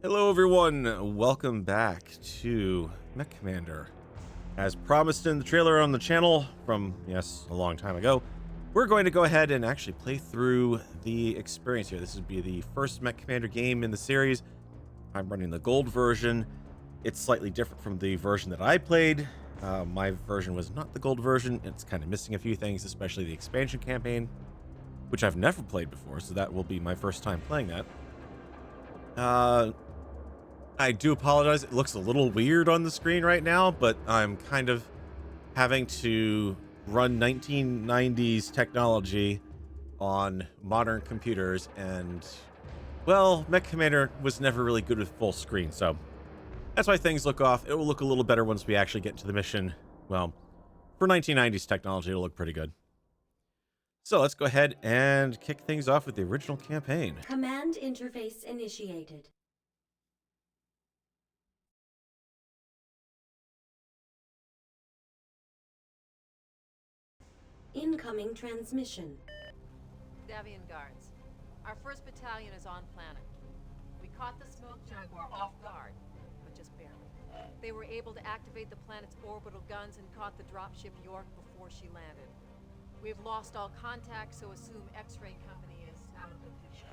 Hello everyone, welcome back to MechCommander. As promised in the trailer on the channel from, yes, a long time ago, we're going to go ahead and actually play through the experience here. This would be the first MechCommander game in the series. I'm running the gold version. It's slightly different from the version that I played. My version was not the gold version. It's kind of missing a few things, especially the expansion campaign, which I've never played before, so that will be my first time playing that. I do apologize. It looks a little weird on the screen right now, but I'm kind of having to run 1990s technology on modern computers, and, well, MechCommander was never really good with full screen, so that's why things look off. It will look a little better once we actually get into the mission. Well, for 1990s technology, it'll look pretty good. So let's go ahead and kick things off with the original campaign. Command interface initiated. Incoming transmission. Davian Guards. Our first battalion is on planet. We caught the Smoke Jaguar off guard, but just barely. They were able to activate the planet's orbital guns and caught the dropship York before she landed. We've lost all contact, so assume X-Ray Company is out of the picture.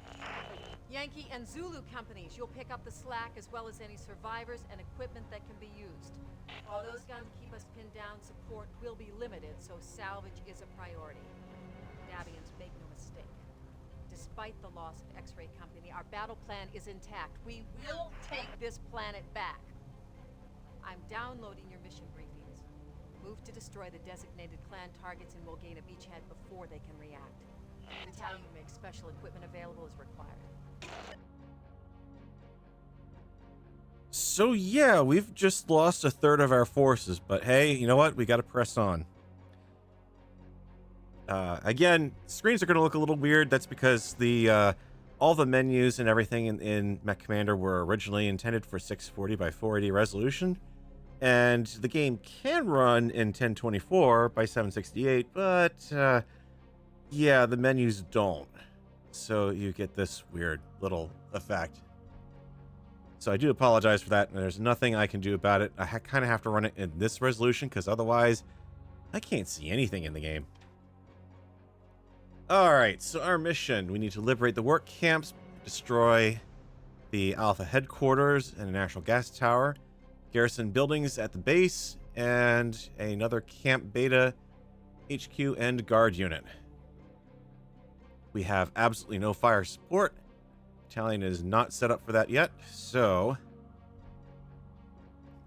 Yankee and Zulu companies, you'll pick up the slack as well as any survivors and equipment that can be used. While those guns keep us pinned down, support will be limited, so salvage is a priority. Davians, make no mistake. Despite the loss of X-Ray Company, our battle plan is intact. We will take this planet back. I'm downloading your mission briefings. Move to destroy the designated clan targets and we'll gain a beachhead before they can react. The battalion will make special equipment available as required. So yeah, we've just lost a third of our forces, but hey, you know what? We got to press on. Again, screens are going to look a little weird. That's because the all the menus and everything in MechCommander were originally intended for 640 by 480 resolution, and the game can run in 1024 by 768, but yeah, the menus don't. So you get this weird little effect. So I do apologize for that, and there's nothing I can do about it. I kind of have to run it in this resolution, because otherwise I can't see anything in the game. Alright, so our mission. We need to liberate the work camps, destroy the Alpha headquarters and a natural gas tower, garrison buildings at the base, and another Camp Beta HQ and guard unit. We have absolutely no fire support. Battalion is not set up for that yet, so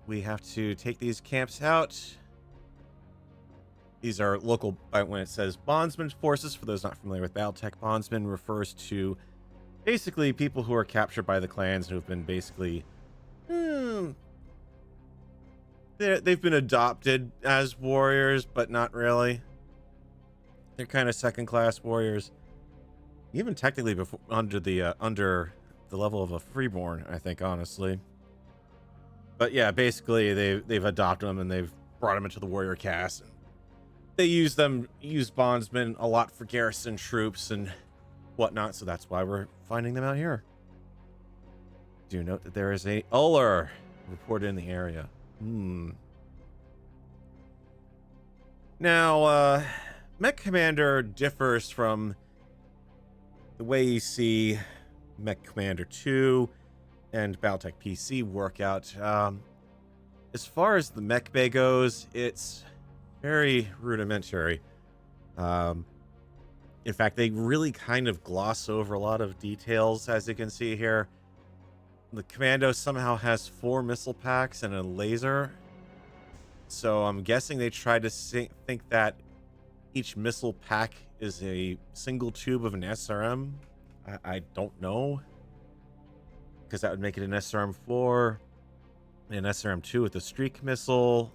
we have to take these camps out. These are local, when it says bondsmen forces, for those not familiar with Battletech, bondsmen refers to basically people who are captured by the clans and who have been basically, they've been adopted as warriors, but not really. They're kind of second-class warriors. Even technically before under the level of a freeborn, I think, honestly. But yeah, basically they've adopted them and they've brought them into the warrior caste. They use bondsmen a lot for garrison troops and whatnot, so that's why we're finding them out here. Do note that there is a Uller reported in the area. Now, MechCommander differs from the way you see MechCommander 2 and Battletech PC work out. As far as the mech bay goes, it's very rudimentary. In fact, they really kind of gloss over a lot of details, as you can see here. The Commando somehow has 4 missile packs and a laser. So I'm guessing they tried to think that each missile pack is a single tube of an SRM. I don't know, because that would make it an SRM-4 and an SRM-2 with the streak missile.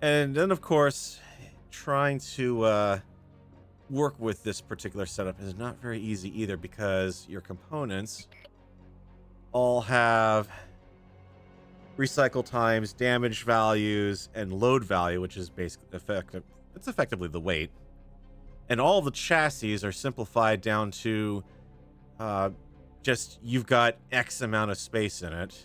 And then, of course, trying to work with this particular setup is not very easy either, because your components all have recycle times, damage values, and load value, which is basically effectively the weight. And all the chassis are simplified down to Just you've got X amount of space in it.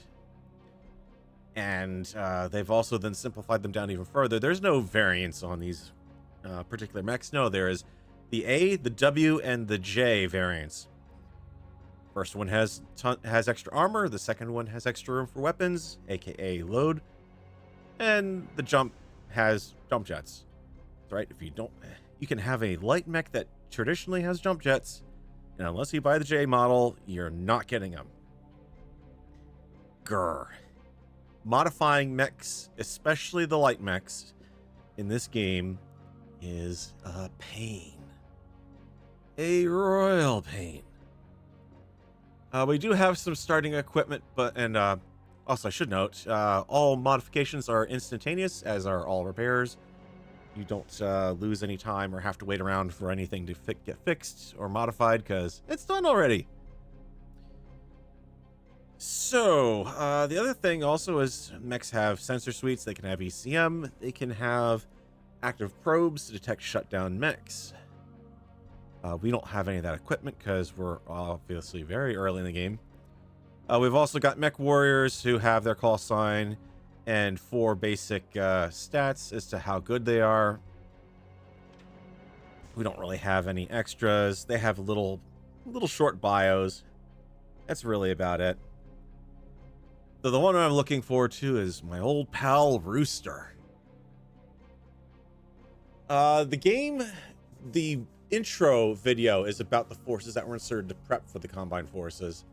And they've also then simplified them down even further. There's no variance on these particular mechs. No, there is the A, the W, and the J variants. First one has extra armor. The second one has extra room for weapons, aka load. And the jump has jump jets. That's right. If you don't, you can have a light mech that traditionally has jump jets, and unless you buy the J model, you're not getting them. Grr. Modifying mechs, especially the light mechs, in this game is a pain. A royal pain. We do have some starting equipment, and also I should note, all modifications are instantaneous, as are all repairs. You don't lose any time or have to wait around for anything to get fixed or modified, because it's done already. So, the other thing also is mechs have sensor suites. They can have ECM. They can have active probes to detect shutdown mechs. We don't have any of that equipment because we're obviously very early in the game. We've also got mech warriors who have their call sign and 4 basic stats as to how good they are. We don't really have any extras. They have little short bios. That's really about it. So the one I'm looking forward to is my old pal Rooster. The intro video is about the forces that were inserted to prep for the Combine forces.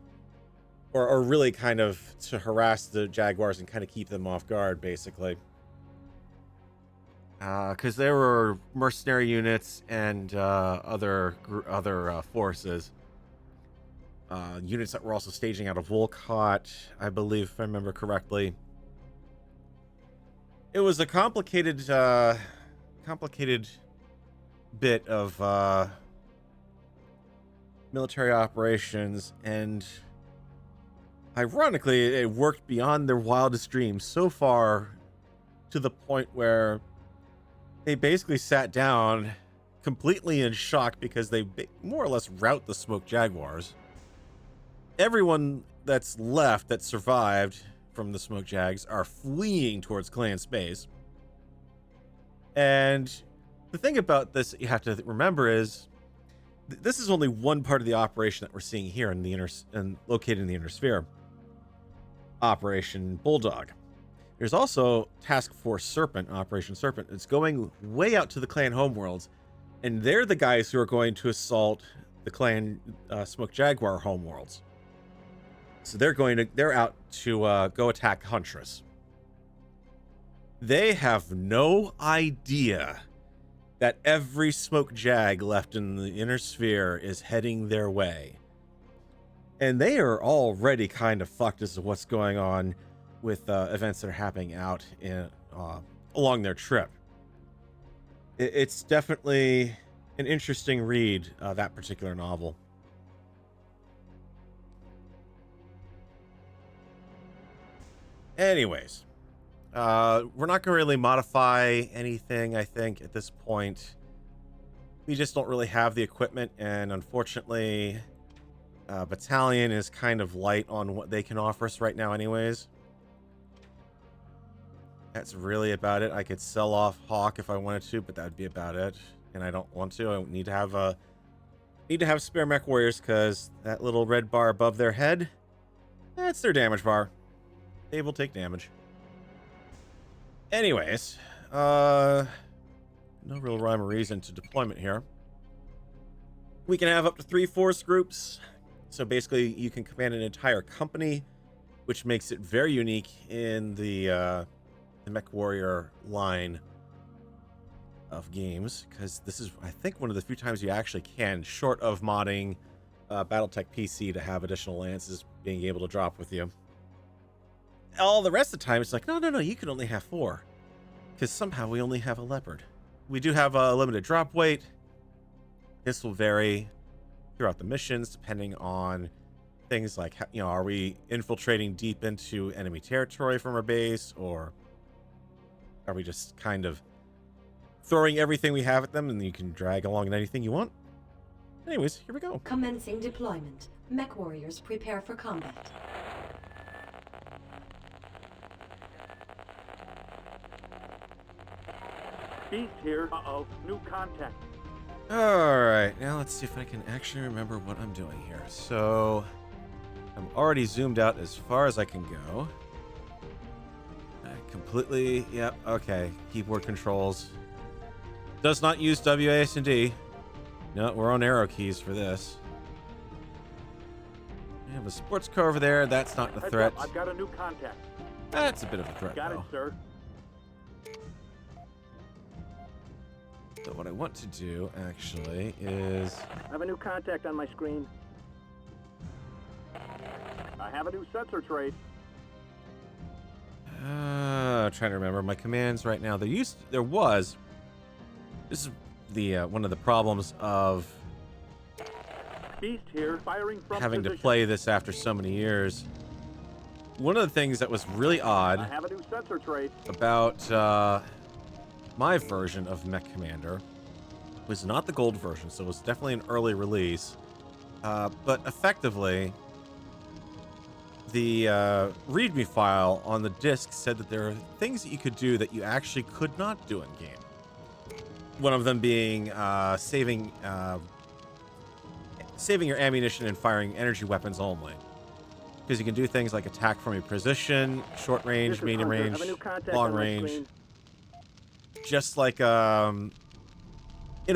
Or really kind of to harass the Jaguars and kind of keep them off guard, basically. Because there were mercenary units and other forces. Units that were also staging out of Wolcott, I believe, if I remember correctly. It was a complicated bit of military operations, and ironically, it worked beyond their wildest dreams so far to the point where they basically sat down completely in shock because they more or less rout the Smoke Jaguars. Everyone that's left that survived from the Smoke Jags are fleeing towards Clan Space. And the thing about this that you have to remember is this is only one part of the operation that we're seeing here in the located in the Inner Sphere. Operation Bulldog. There's also Task Force Serpent, Operation Serpent. It's going way out to the Clan homeworlds, and they're the guys who are going to assault the Clan Smoke Jaguar homeworlds. So they're out to go attack Huntress. They have no idea that every Smoke Jag left in the Inner Sphere is heading their way. And they are already kind of fucked as to what's going on with events that are happening out in along their trip. It's definitely an interesting read, that particular novel. Anyways, we're not going to really modify anything, I think, at this point. We just don't really have the equipment, and unfortunately, Battalion is kind of light on what they can offer us right now anyways. That's really about it. I could sell off Hawk if I wanted to, but that would be about it. And I don't want to. I need to have spare mech warriors, because that little red bar above their head, that's their damage bar. They will take damage. Anyways, no real rhyme or reason to deployment here. We can have up to 3 force groups. So basically, you can command an entire company, which makes it very unique in the Mech Warrior line of games, because this is, I think, one of the few times you actually can, short of modding Battletech PC to have additional lances being able to drop with you. All the rest of the time, it's like, no, you can only have 4, because somehow we only have a Leopard. We do have a limited drop weight. This will vary throughout the missions, depending on things like, you know, are we infiltrating deep into enemy territory from our base, or are we just kind of throwing everything we have at them and you can drag along anything you want? Anyways, here we go. Commencing deployment. Mech warriors prepare for combat. Beast here. Uh-oh, new contact. Alright, now let's see if I can actually remember what I'm doing here. So, I'm already zoomed out as far as I can go. Completely, yep, okay. Keyboard controls. Does not use WASD. No, we're on arrow keys for this. We have a sports car over there. That's not a Heads threat. up, I've got a new contact. That's a bit of a threat, Got though. it, sir. So what I want to do, actually, is... I have a new contact on my screen. I have a new sensor trace. Trying to remember my commands right now. This is the one of the problems of Beast here, firing from having to position. play this after so many years. One of the things that was really I odd have a new sensor trace. about my version of MechCommander was not the gold version, so it was definitely an early release. But effectively, the README file on the disk said that there are things that you could do that you actually could not do in game. One of them being saving your ammunition and firing energy weapons only. Because you can do things like attack from your position, short range, This is medium Hunter. I range, have a new contact long on my range. screen. Just like, in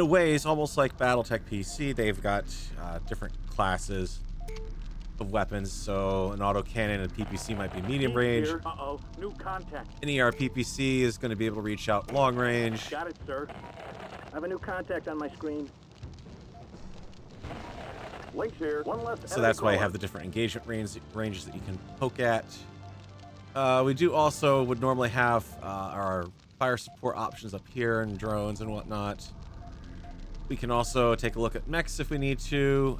a way, it's almost like BattleTech PC. They've got different classes of weapons. So an autocannon and PPC might be medium Beast range. here. Uh-oh, new contact. An ER PPC is going to be able to reach out long range. Got it, sir. I have a new contact on my screen. Links here. One less So that's why you have the different engagement ranges that you can poke at. We do also would normally have our fire support options up here and drones and whatnot. We can also take a look at mechs if we need to.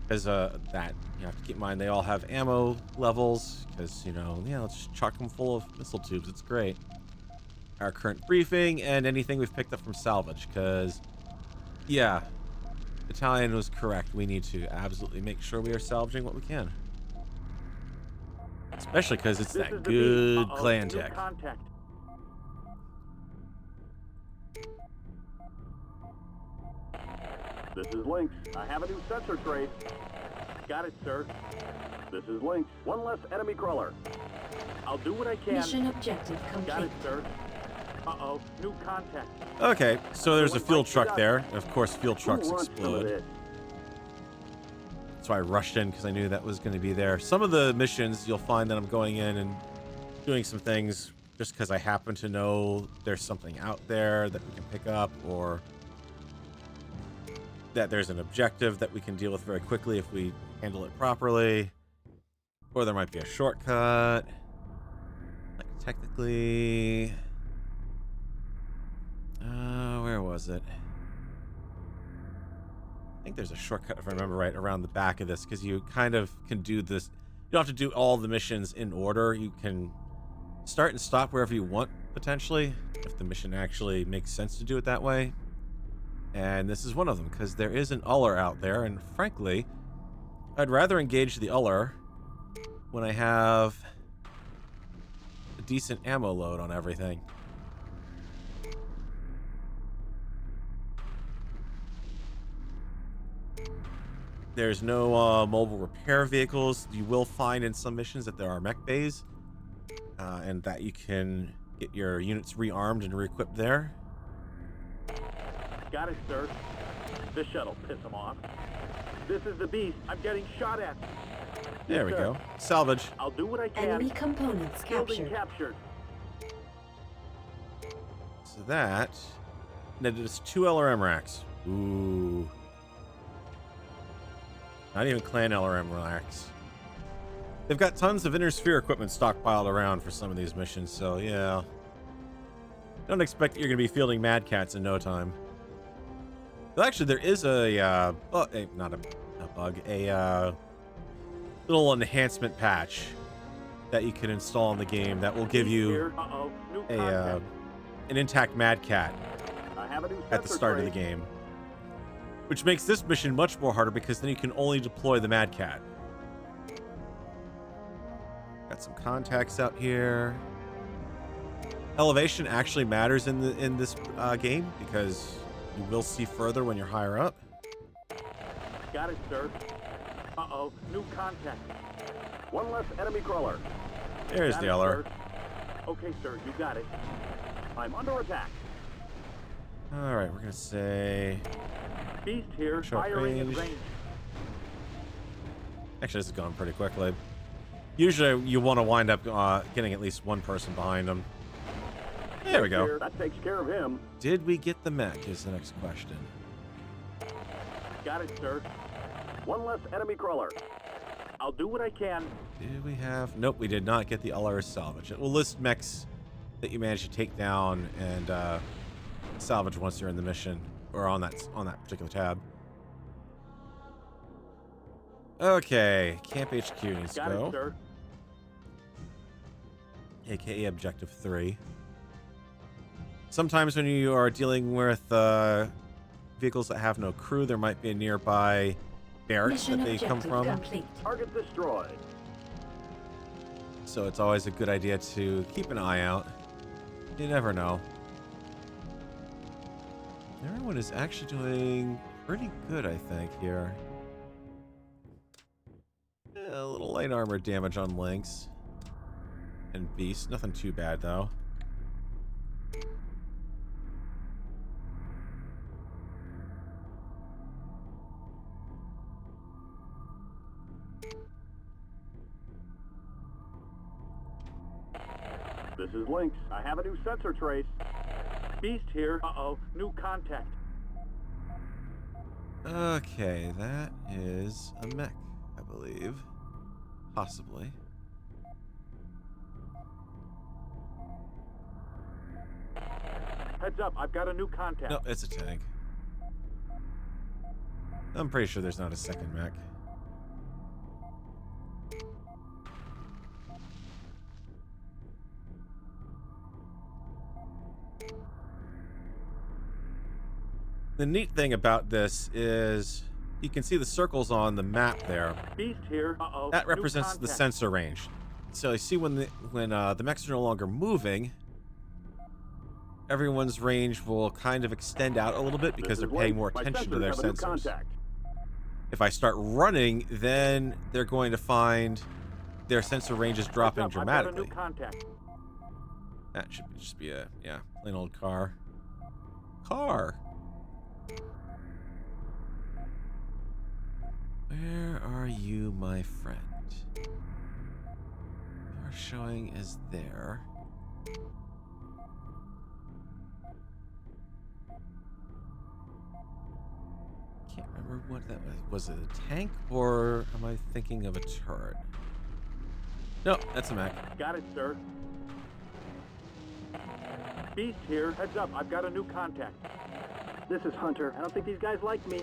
Because that you have to keep in mind, they all have ammo levels. Because, you know, yeah, let's just chock them full of missile tubes. It's great. Our current briefing and anything we've picked up from salvage. Because, yeah, Battalion was correct. We need to absolutely make sure we are salvaging what we can. Especially because it's This that is the good Beast. clan New tech. contact. This is Lynx. I have a new sensor trace. Got it, sir. This is Lynx. One less enemy crawler. I'll do what I can. Mission objective Got complete. it, sir. Uh-oh, new contact. Okay, so there's a What fuel might you truck got? there. Of course, fuel Who trucks wants some of explode. this? So I rushed in because I knew that was going to be there. Some of the missions, you'll find that I'm going in and doing some things just because I happen to know there's something out there that we can pick up, or that there's an objective that we can deal with very quickly if we handle it properly. Or there might be a shortcut. Like technically... where was it? I think there's a shortcut, if I remember right, around the back of this, because you kind of can do this. You don't have to do all the missions in order. You can start and stop wherever you want, potentially, if the mission actually makes sense to do it that way. And this is one of them, because there is an Uller out there, and frankly, I'd rather engage the Uller when I have a decent ammo load on everything. There's no mobile repair vehicles. You will find in some missions that there are mech bays, and that you can get your units rearmed and re-equipped there. Got it, sir. This shut'll piss him off. This is the Beast. I'm getting shot at. There we sir. go. Salvage. I'll do what I can. Enemy components Building captured. captured. So that netted us 2 LRM racks. Ooh. Not even clan LRM racks. They've got tons of inner sphere equipment stockpiled around for some of these missions, so yeah. Don't expect that you're going to be fielding Mad Cats in no time. Well, actually, there is a little enhancement patch that you can install in the game that will give you Here. Uh-oh, new a contact. an intact Mad Cat I have a new at the sensor start of the trace. game. which makes this mission much more harder because then you can only deploy the Mad Cat. Got some contacts out here. Elevation actually matters in this game because you will see further when you're higher up. Got it, sir. Uh-oh, new contact. One less enemy crawler. There's Got the it, Eller. sir. Okay, sir, you got it. I'm under attack. All right, we're gonna say. Beast here, Short firing range. at range. Actually, this is going pretty quickly. Usually, you want to wind up getting at least one person behind them. There we go. That takes care of him. Did we get the mech? Is the next question. Got it, sir. One less enemy crawler. I'll do what I can. Did we have? Nope, we did not get the LR salvage. It will list mechs that you managed to take down and salvage once you're in the mission or on that particular tab. Okay, Camp HQ needs to Got go. it, sir. AKA Objective 3. Sometimes when you are dealing with vehicles that have no crew, there might be a nearby barracks Mission that they come objective from. complete. Target destroyed. So it's always a good idea to keep an eye out. You never know. Everyone is actually doing pretty good, I think, here. A little light armor damage on Lynx and Beast. Nothing too bad, though. This is Lynx. I have a new sensor trace. Beast here. Uh-oh, new contact. Okay, that is a mech, I believe. Possibly. Heads up, I've got a new contact. No, it's a tank. I'm pretty sure there's not a second mech. The neat thing about this is you can see the circles on the map there. Beast here. Uh-oh. That new represents the contact. sensor range. So you see when the mechs are no longer moving, everyone's range will kind of extend out a little bit because they're paying more attention to their sensors. If I start running, then they're going to find their sensor range is dropping dramatically. That should just be a, yeah, plain old car. Where are you, my friend? You are showing as there. Can't remember what that was. Was it a tank or am I thinking of a turret? No, that's a mech. Got it, sir. Beast here. Heads up, I've got a new contact. This is Hunter. I don't think these guys like me.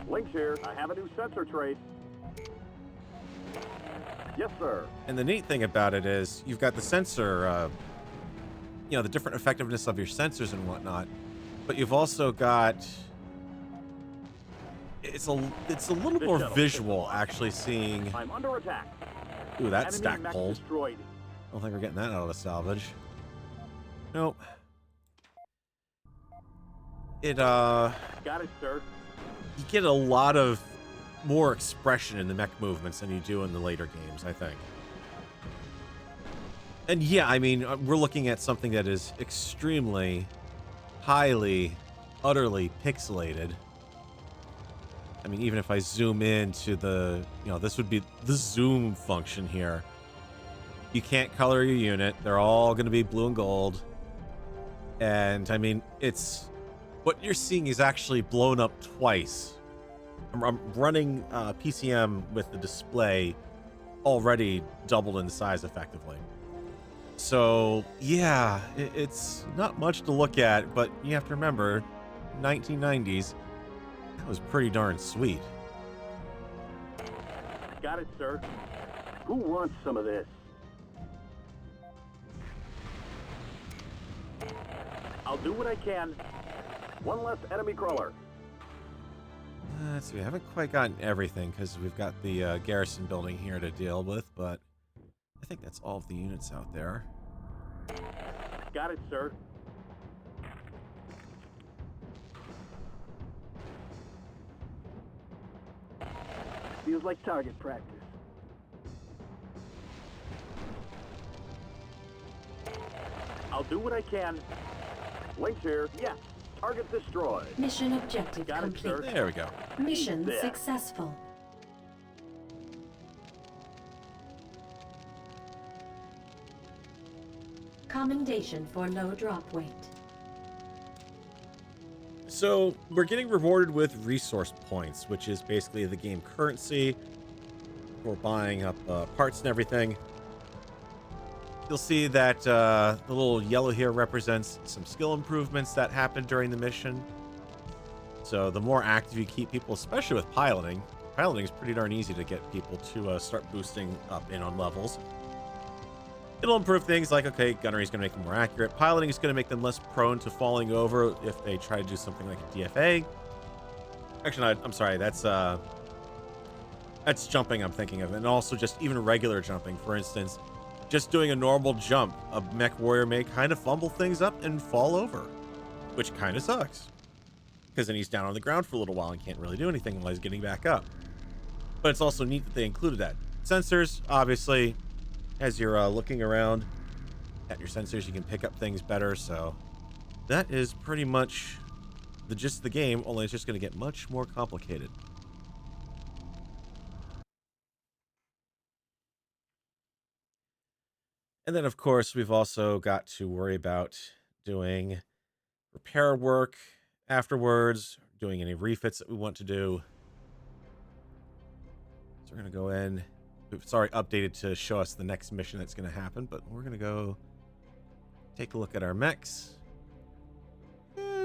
Lynx here. I have a new sensor trace. Yes, sir. And the neat thing about it is you've got the sensor, you know, the different effectiveness of your sensors and whatnot, but you've also got it's a little more visual actually seeing. I'm under attack. Ooh, that Enemy stack mech pulled. destroyed. I don't think we're getting that out of the salvage. Nope. It Got it, sir. you get a lot of more expression in the mech movements than you do in the later games, I think. And yeah, I mean, we're looking at something that is extremely, highly, utterly pixelated. I mean, even if I zoom in to the, you know, this would be the zoom function here. You can't color your unit. They're all going to be blue and gold. And I mean, it's, what you're seeing is actually blown up twice. I'm running PCM with the display already doubled in size effectively. So yeah, it's not much to look at, but you have to remember, 1990s, that was pretty darn sweet. Got it, sir. Who wants some of this? I'll do what I can. One less enemy crawler. Let's see, we haven't quite gotten everything because we've got the garrison building here to deal with, but I think that's all of the units out there. Got it, sir. Feels like target practice. I'll do what I can. Links here. Yes. Target destroyed. Mission objective Got it, complete. sir. There we go. Mission There. successful. Commendation for low drop weight. So we're getting rewarded with resource points, which is basically the game currency for buying up parts and everything. You'll see that the little yellow here represents some skill improvements that happened during the mission. So the more active you keep people, especially with piloting is pretty darn easy to get people to start boosting up in on levels. It'll improve things like, okay, gunnery is going to make them more accurate. Piloting is going to make them less prone to falling over if they try to do something like a DFA. Actually, no, I'm sorry. That's jumping I'm thinking of. And also just even regular jumping. For instance, just doing a normal jump, a mech warrior may kind of fumble things up and fall over, which kind of sucks. Because then he's down on the ground for a little while and can't really do anything while he's getting back up. But it's also neat that they included that. Sensors, obviously, as you're looking around at your sensors, you can pick up things better. So that is pretty much the gist of the game, only it's just going to get much more complicated. And then, of course, we've also got to worry about doing repair work afterwards, doing any refits that we want to do. So we're going to go in. It's already updated to show us the next mission that's going to happen, but we're going to go take a look at our mechs.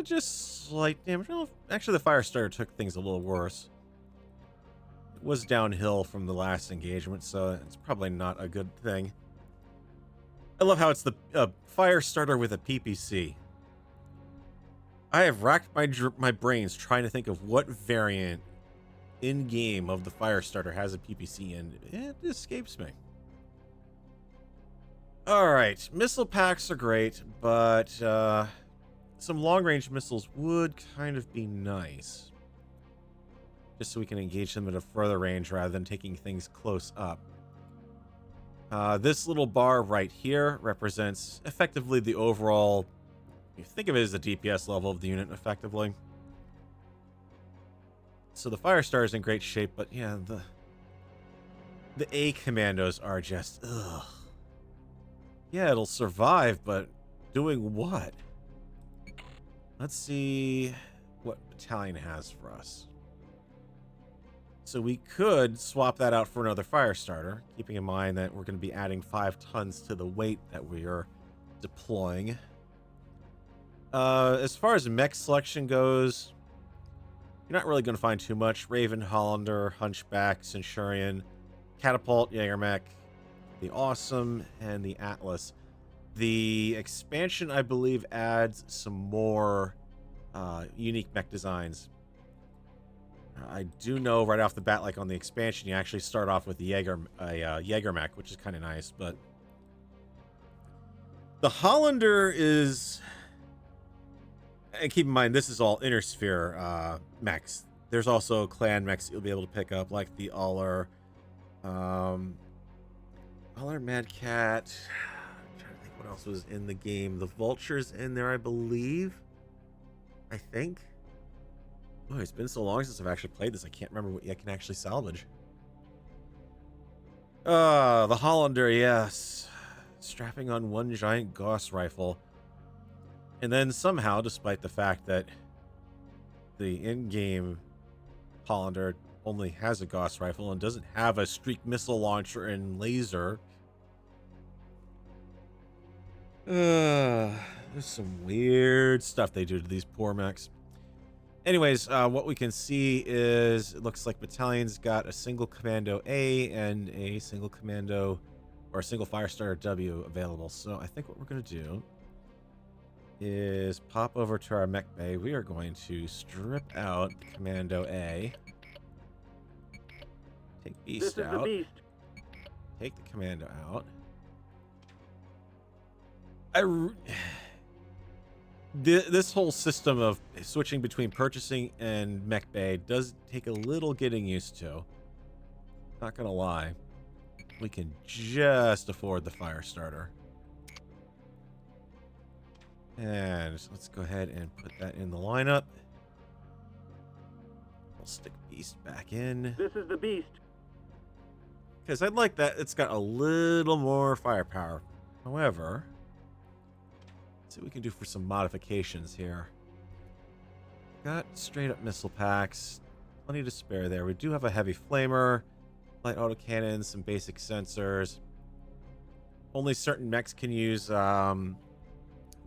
Just slight damage. Well, actually, the fire starter took things a little worse. It was downhill from the last engagement, so it's probably not a good thing. I love how it's the fire starter with a PPC. I have racked my brains trying to think of what variant in game of the fire starter has a PPC, and it escapes me. All right, missile packs are great, but some long-range missiles would kind of be nice, just so we can engage them at a further range rather than taking things close up. This little bar right here represents effectively the overall, you think of it as the DPS level of the unit effectively. So the fire star is in great shape, but yeah, the A commandos are just, ugh. Yeah, it'll survive, but doing what? Let's see what battalion has for us. So we could swap that out for another fire starter, keeping in mind that we're going to be adding 5 tons to the weight that we are deploying. As far as mech selection goes, you're not really going to find too much. Raven, Hollander, Hunchback, Centurion, Catapult, Jägermech, the Awesome, and the Atlas. The expansion, I believe, adds some more unique mech designs. I do know right off the bat, like on the expansion, you actually start off with the Jägermech, which is kind of nice, but the Hollander is... And keep in mind, this is all Inner Sphere mechs. There's also clan mechs you'll be able to pick up, like the Aller, Mad Cat. I'm trying to think what else was in the game. The Vulture's in there, I believe. I think. Oh, it's been so long since I've actually played this. I can't remember what I can actually salvage. The Hollander, yes. Strapping on one giant Gauss rifle. And then somehow, despite the fact that the in-game Hollander only has a Gauss rifle and doesn't have a streak missile launcher and laser. There's some weird stuff they do to these poor mechs. Anyways, what we can see is it looks like battalion's got a single commando A and a single commando or a single fire starter W available. So I think what we're going to do is pop over to our mech bay. We are going to strip out Commando A. Take Beast This is out. the Beast. Take the Commando out. This whole system of switching between purchasing and mech bay does take a little getting used to. Not gonna lie. We can just afford the fire starter. And let's go ahead and put that in the lineup. We'll stick Beast back in. This is the Beast. Because I'd like that. It's got a little more firepower. However, let's see what we can do for some modifications here. Got straight up missile packs. Plenty to spare there. We do have a heavy flamer, light autocannons, some basic sensors. Only certain mechs can use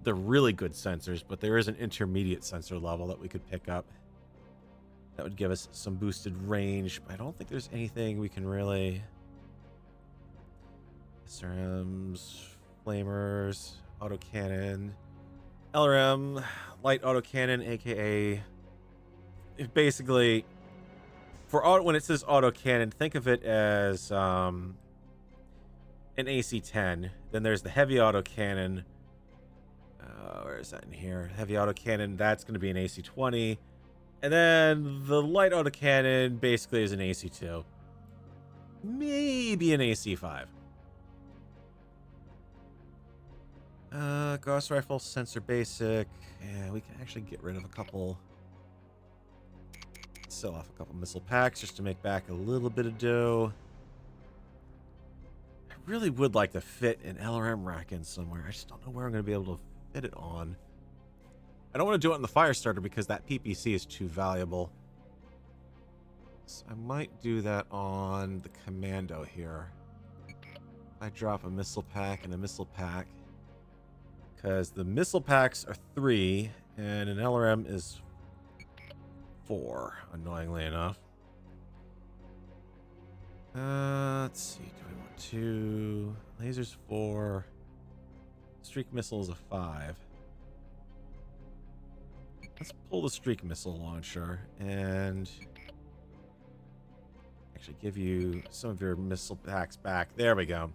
the really good sensors, but there is an intermediate sensor level that we could pick up. That would give us some boosted range, but I don't think there's anything we can really... SRMs, flamers, autocannon, LRM, light autocannon, aka... Basically, when it says autocannon, think of it as an AC-10. Then there's the heavy autocannon. Where is that in here? Heavy autocannon, that's going to be an AC-20. And then the light autocannon basically is an AC-2. Maybe an AC-5. Gauss rifle, sensor basic. Yeah, we can actually get rid of a couple. Sell off a couple missile packs just to make back a little bit of dough. I really would like to fit an LRM rack in somewhere. I just don't know where I'm going to be able to fit it on. I don't want to do it on the fire starter because that PPC is too valuable. So I might do that on the Commando here. I drop a missile pack and a missile pack. Because the missile packs are 3 and an LRM is 4, annoyingly enough. Let's see. Do we want 2? Lasers 4. Streak missile is a 5. Let's pull the streak missile launcher and actually give you some of your missile packs back. There we go.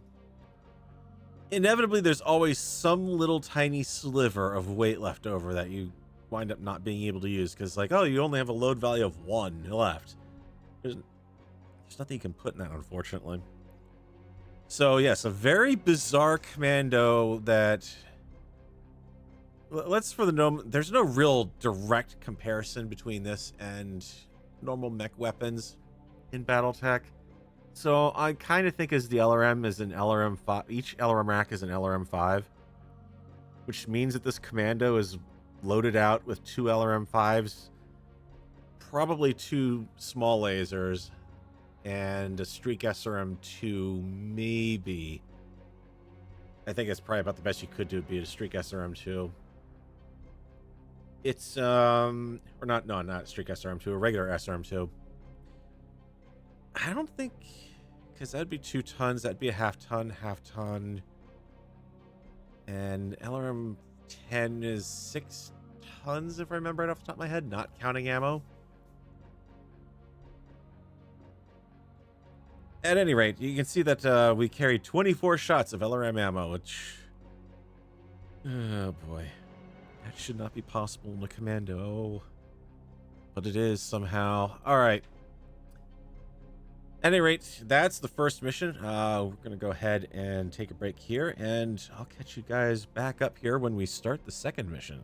Inevitably, there's always some little tiny sliver of weight left over that you wind up not being able to use because, like, oh, you only have a load value of 1 left. There's nothing you can put in that, unfortunately. So, yes, a very bizarre commando that... There's no real direct comparison between this and normal mech weapons in BattleTech. So I kind of think as the LRM is an LRM 5, each LRM rack is an LRM 5, which means that this commando is loaded out with 2 LRM 5s, probably 2 small lasers, and a Streak SRM 2, maybe. I think it's probably about the best you could do would be a Streak SRM 2. It's not a Streak SRM 2, a regular SRM 2. I don't think, because that'd be 2 tons, that'd be a half ton, and LRM 10 is 6 tons, if I remember right off the top of my head, not counting ammo. At any rate, you can see that we carry 24 shots of LRM ammo, which, oh boy, that should not be possible in a commando, but it is somehow. All right. At any rate, that's the first mission. We're going to go ahead and take a break here, and I'll catch you guys back up here when we start the second mission.